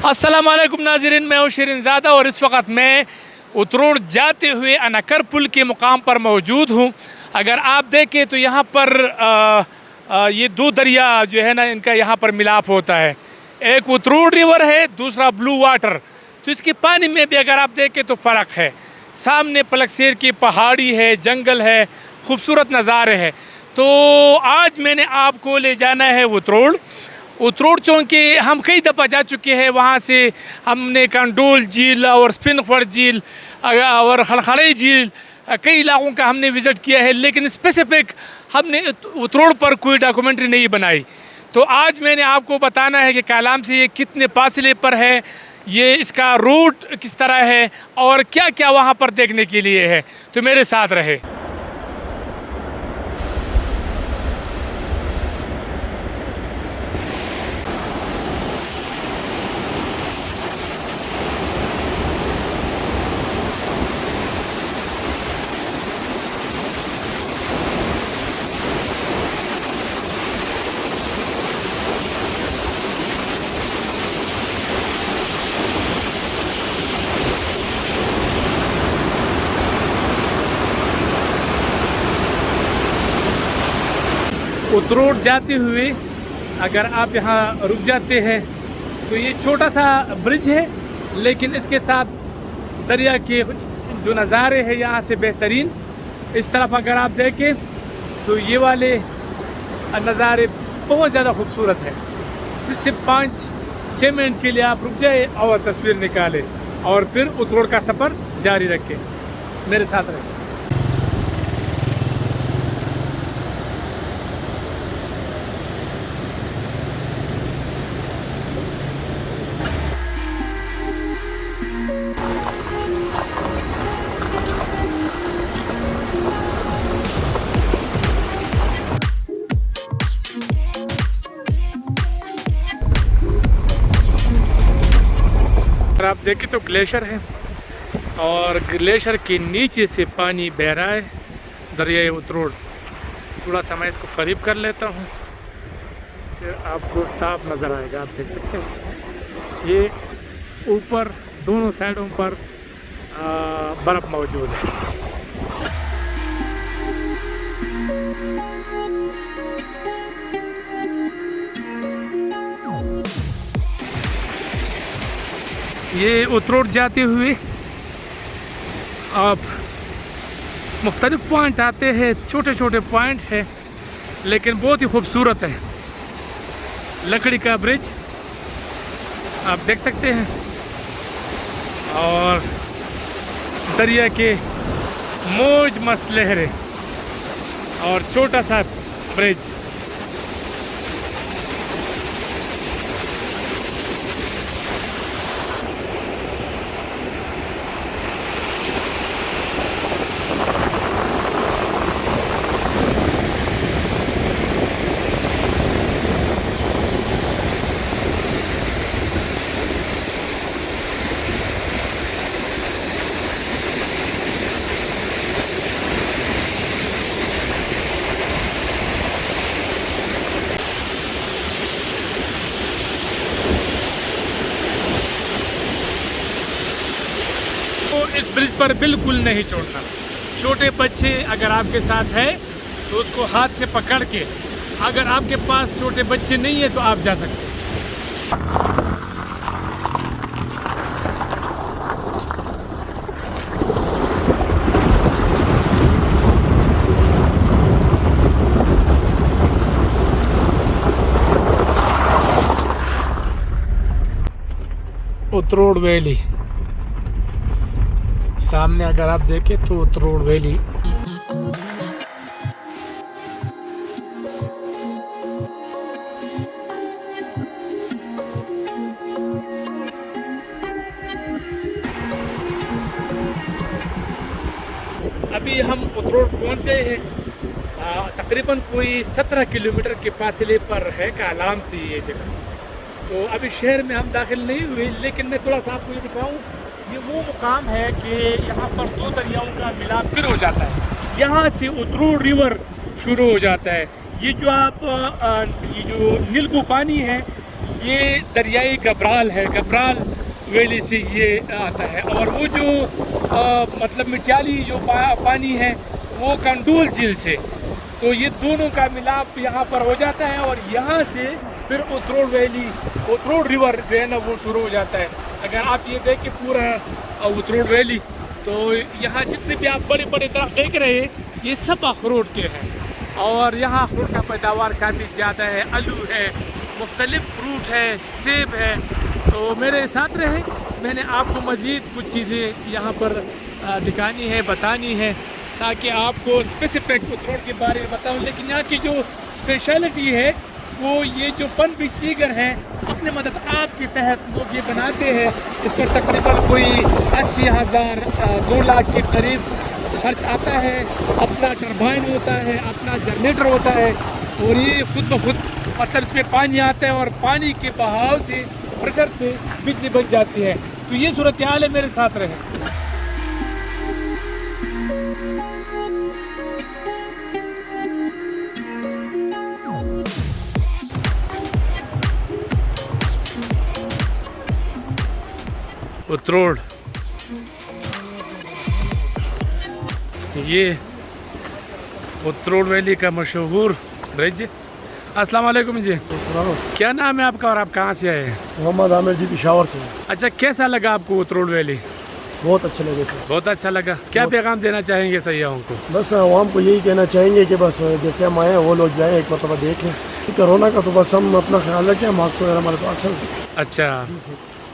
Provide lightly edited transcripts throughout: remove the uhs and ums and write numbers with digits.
अस्सलाम वालेकुम नाज़रीन, मैं हूँ शिरीन ज़ादा और इस वक्त मैं उतरोड़ जाते हुए अनकर पुल के मुकाम पर मौजूद हूँ। अगर आप देखें तो यहाँ पर ये दो दरिया जो है ना, इनका यहाँ पर मिलाप होता है। एक उतरोड़ रिवर है, दूसरा ब्लू वाटर। तो इसके पानी में भी अगर आप देखें तो फ़र्क है। सामने पलकसेर की पहाड़ी है, जंगल है, खूबसूरत नज़ारे हैं। तो आज मैंने आपको ले जाना है उतरोड़ चौंके। हम कई दफ़ा जा चुके हैं वहाँ से। हमने कंडोल झील और स्पिनखोर झील और खड़खड़े झील कई इलाकों का हमने विज़िट किया है, लेकिन स्पेसिफिक हमने उतरोड़ पर कोई डॉक्यूमेंट्री नहीं बनाई। तो आज मैंने आपको बताना है कि कालाम से ये कितने फासले पर है, ये इसका रूट किस तरह है और क्या क्या वहाँ पर देखने के लिए है। तो मेरे साथ रहे। उतरोड़ जाते हुए अगर आप यहाँ रुक जाते हैं तो ये छोटा सा ब्रिज है, लेकिन इसके साथ दरिया के जो नज़ारे हैं यहाँ से बेहतरीन। इस तरफ अगर आप देखें तो ये वाले नज़ारे बहुत ज़्यादा खूबसूरत है। फिर से 5-6 मिनट के लिए आप रुक जाए और तस्वीर निकालें और फिर उतरोड़ का सफ़र जारी रखें। मेरे साथ रहें। आप देखें तो ग्लेशियर है और ग्लेशियर के नीचे से पानी बह रहा है दरिया उतरोड़। थोड़ा सा मैं इसको करीब कर लेता हूँ, फिर आपको साफ नज़र आएगा। आप देख सकते हैं ये ऊपर दोनों साइडों पर बर्फ़ मौजूद है। ये उतरोड़ जाते हुए आप मुख्तलिफ पॉइंट आते हैं, छोटे छोटे पॉइंट हैं, लेकिन बहुत ही खूबसूरत है। लकड़ी का ब्रिज आप देख सकते हैं और दरिया के मौज मस्त लहरें और छोटा सा ब्रिज। इस ब्रिज पर बिल्कुल नहीं छोड़ना। छोटे बच्चे अगर आपके साथ है तो उसको हाथ से पकड़ के, अगर आपके पास छोटे बच्चे नहीं है तो आप जा सकते हैं। उतरोड़ वैली सामने अगर आप देखें तो उतरोड़ वैली। अभी हम उतरोड़ पहुंच गए हैं। तकरीबन कोई 17 किलोमीटर के फासले पर है कालाम से ये जगह। तो अभी शहर में हम दाखिल नहीं हुए, लेकिन मैं थोड़ा सा आपको ये दिखाऊँ। ये वो मुकाम है कि यहाँ पर दो दरियाओं का मिलाप फिर हो जाता है। यहाँ से उतरोड़ रिवर शुरू हो जाता है। ये जो आप ये जो नीलगु पानी है ये दरियाई गब्राल है, गब्राल वैली से ये आता है। और वो जो मतलब मिट्याली जो पानी है वो कंडोल झील से, तो ये दोनों का मिलाप यहाँ पर हो जाता है और यहाँ से फिर उतरोड़ वैली, उतरोड़ रिवर जो है ना वो शुरू हो जाता है। अगर आप ये देखें पूरा उतरोड़ वैली, तो यहाँ जितने भी आप बड़े बड़े दरख्त देख रहे हैं ये सब अखरोट के हैं और यहाँ अखरोट का पैदावार काफ़ी ज़्यादा है। आलू है, मुख्तलिफ फ्रूट है, सेब है। तो मेरे साथ रहे, मैंने आपको मज़ीद कुछ चीज़ें यहाँ पर दिखानी है, बतानी है, ताकि आपको स्पेसिफिक उतरोड़ के बारे में बताऊँ। लेकिन यहाँ की जो स्पेशलिटी है वो ये जो पन बिजलीगर है अपने मदद आप के तहत लोग ये बनाते हैं। इस पर तकरीबन कोई 80,000 2 लाख के करीब खर्च आता है। अपना टरबाइन होता है, अपना जनरेटर होता है और ये खुद ब खुद मतलब इसमें पानी आता है और पानी के बहाव से, प्रेशर से बिजली बन जाती है। तो ये सूरत हाल है, मेरे साथ रहे। उतरोड़, ये उतरोड़ वैली का मशहूर ब्रिज। अस्सलाम वालेकुम जी, क्या नाम है आपका और आप कहाँ से आए हैं? मोहम्मद आमिर जी पिशावर से। अच्छा, कैसा लगा आपको उतरोड़ वैली? बहुत अच्छा लगे सर। बहुत अच्छा लगा। क्या पैगाम देना चाहेंगे सयाहों को? बस आवाम को यही कहना चाहेंगे कि बस जैसे हम आए वो लोग जाएँ, एक मरतबा देख लें। कोरोना का तो बस हम अपना ख्याल रखें, मास्क वगैरह हमारे पास है। अच्छा,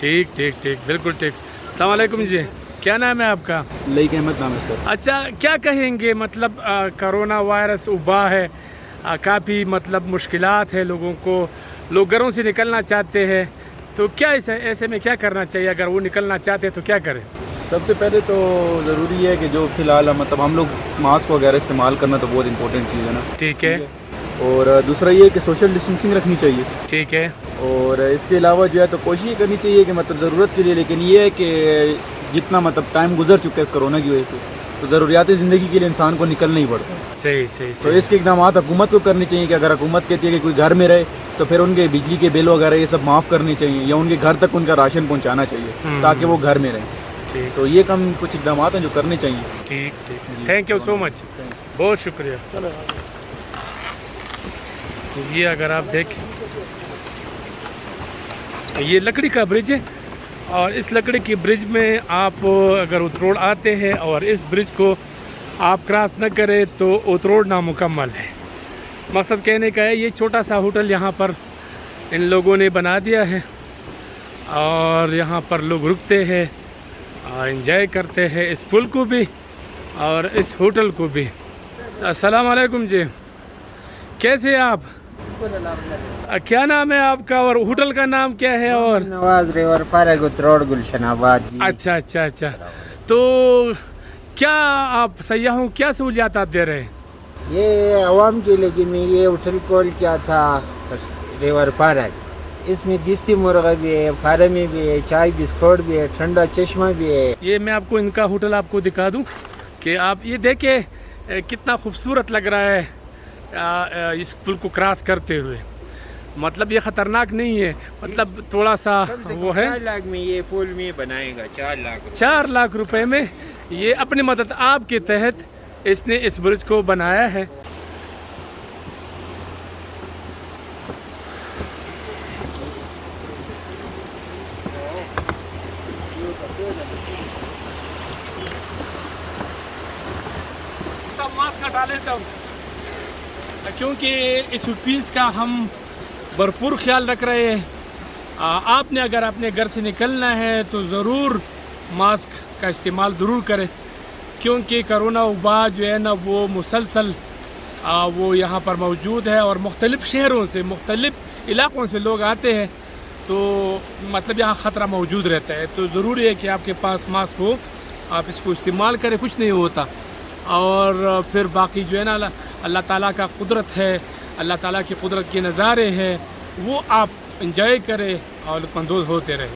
ठीक ठीक ठीक, बिल्कुल ठीक। अस्सलाम वालेकुम जी, क्या नाम है आपका? लईक अहमद नाम है सर। अच्छा, क्या कहेंगे मतलब कोरोना वायरस उबा है, काफ़ी मतलब मुश्किलात है लोगों को, लोग घरों से निकलना चाहते हैं, तो क्या ऐसे में क्या करना चाहिए? अगर वो निकलना चाहते हैं तो क्या करें? सबसे पहले तो ज़रूरी है कि जो फ़िलहाल मतलब हम लोग मास्क वगैरह इस्तेमाल करना तो बहुत इंपॉर्टेंट चीज़ है ना। ठीक है। और दूसरा ये है कि सोशल डिस्टेंसिंग रखनी चाहिए। ठीक है। और इसके अलावा जो है तो कोशिश ये करनी चाहिए कि मतलब ज़रूरत के लिए, लेकिन ये है कि जितना मतलब टाइम गुजर चुका है इस कोरोना की वजह से, तो ज़रूरियाती ज़िंदगी के लिए इंसान को निकलना ही पड़ता है। सही सही तो इसके इकदाम हुकूमत को करने चाहिए कि अगर हुकूमत कहती है कि कोई घर में रहे तो फिर उनके बिजली के बिल वगैरह ये सब माफ़ करने चाहिए या उनके घर तक उनका राशन पहुँचाना चाहिए ताकि वो घर में रहें। तो ये कम कुछ इकदाम हैं जो करने चाहिए। ठीक ठीक, थैंक यू सो मच, बहुत शुक्रिया। ये अगर आप देखें, ये लकड़ी का ब्रिज है और इस लकड़ी के ब्रिज में आप अगर उतरोड़ आते हैं और इस ब्रिज को आप क्रॉस न करें तो उतरोड़ नामुकम्मल है। मकसद कहने का है, ये छोटा सा होटल यहाँ पर इन लोगों ने बना दिया है और यहाँ पर लोग रुकते हैं, एंजॉय करते हैं इस पुल को भी और इस होटल को भी। अस्सलाम वालेकुम जी, कैसे हैं आप? क्या नाम है आपका और होटल का नाम क्या है? और नवाज रिवर पार्क उतरोड़ गुलशनाबाद। अच्छा अच्छा अच्छा, तो क्या आप सयाहों क्या सहूलियात आप दे रहे हैं? ये आवाम के लिए मैं ये होटल कॉल किया था रिवर पार्क। इसमें दिस्ती मुर्गा भी है, फार्मी भी है, चाय बिस्कुट भी है, ठंडा चश्मा भी है। ये मैं आपको इनका होटल आपको दिखा दूं कि आप ये देखें कितना खूबसूरत लग रहा है इस पुल को क्रॉस करते हुए। मतलब ये ख़तरनाक नहीं है, मतलब थोड़ा सा वो है। 4 लाख में ये पुल में बनाएगा, 4 लाख रुपए में ये अपनी मदद आपके तहत इसने इस ब्रिज को बनाया है। सब मास्क हटा लेता हूँ क्योंकि इस पीस का हम भरपूर ख्याल रख रहे हैं। आपने अगर अपने घर से निकलना है तो ज़रूर मास्क का इस्तेमाल ज़रूर करें, क्योंकि कोरोना वबा जो है ना वो मुसलसल वो यहाँ पर मौजूद है और मुख्तलिफ़ शहरों से, मुख्तलिफ़ इलाक़ों से लोग आते हैं, तो मतलब यहाँ ख़तरा मौजूद रहता है। तो ज़रूरी है कि आपके पास मास्क हो, आप इसको इस्तेमाल करें, कुछ नहीं होता। और फिर बाकी जो है ना अल्लाह ताला का कुदरत है, अल्लाह ताला की कुदरत के नज़ारे हैं, वो आप इंजॉय करें और लुत्फ़अंदोज़ होते रहें।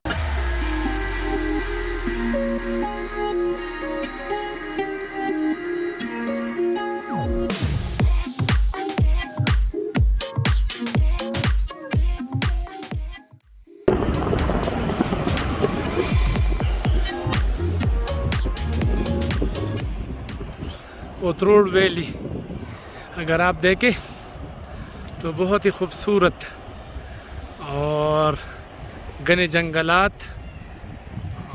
उतरूड़ वैली अगर आप देखें तो बहुत ही खूबसूरत और घने जंगलात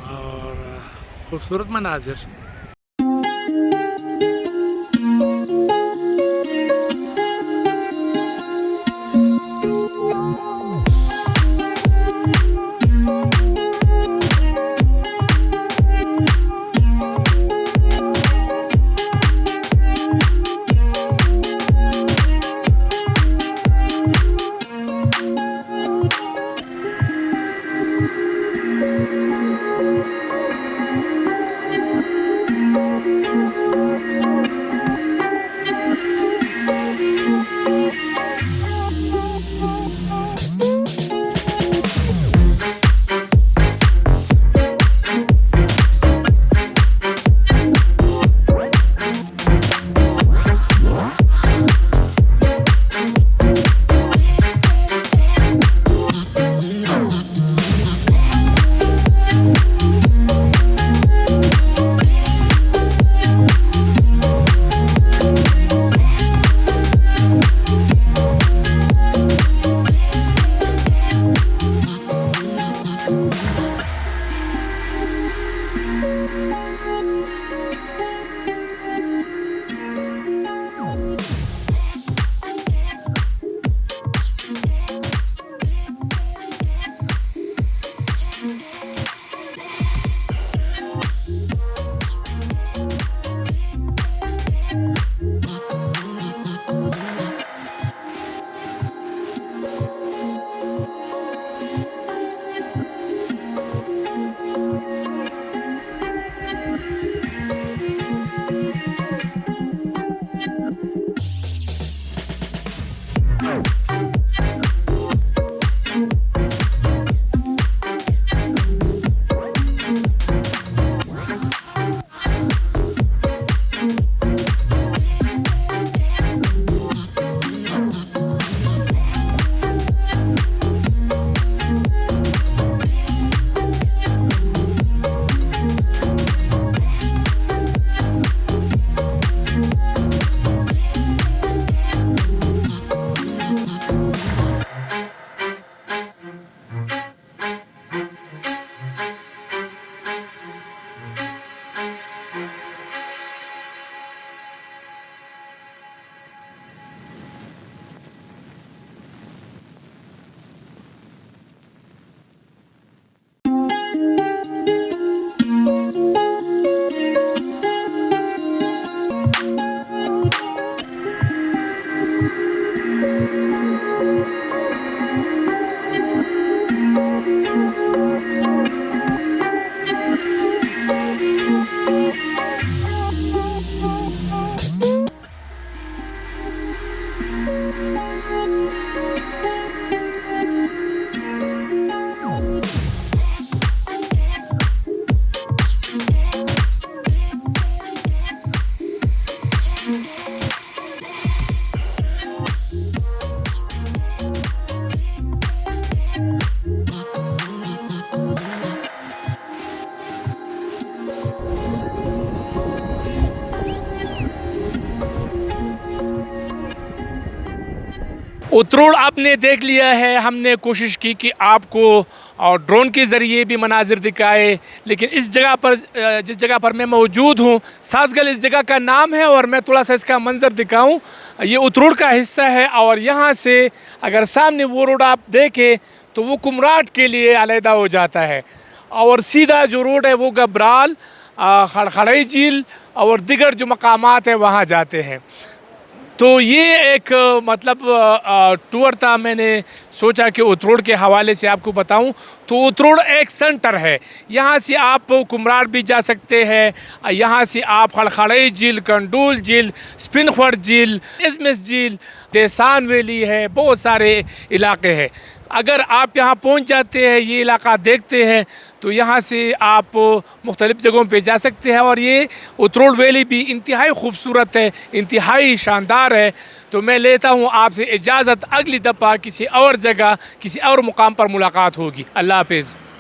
और खूबसूरत मनाजिर। उतरूड़ आपने देख लिया है। हमने कोशिश की कि आपको और ड्रोन के ज़रिए भी मनाजिर दिखाए, लेकिन इस जगह पर जिस जगह पर मैं मौजूद हूँ, सासगल इस जगह का नाम है और मैं थोड़ा सा इसका मंजर दिखाऊं। ये उतरूड़ का हिस्सा है और यहाँ से अगर सामने वो रोड आप देखें तो वो कुमराट के लिए अलहदा हो जाता है और सीधा जो रोड है वो गब्राल, खड़खड़ई झील और दिगर जो मकामात है वहाँ जाते हैं। तो ये एक मतलब टूर था। मैंने सोचा कि उतरूड़ के हवाले से आपको बताऊं। तो उतरूड़ एक सेंटर है, यहाँ से आप कुमराट भी जा सकते हैं, यहाँ से आप खड़खड़ई झील, कंडूल झील, स्पिनखड़ झील, इसमिस झील, देसान वैली है, बहुत सारे इलाके हैं। अगर आप यहाँ पहुँच जाते हैं, ये इलाका देखते हैं, तो यहाँ से आप मुख्तलिफ़ जगहों पे जा सकते हैं। और ये उतरूड़ वैली भी इंतहाई खूबसूरत है, इंतहाई शानदार है। तो मैं लेता हूँ आपसे इजाज़त, अगली दफ़ा किसी और जगह किसी और मुकाम पर मुलाकात होगी। अल्लाह हाफ़िज़।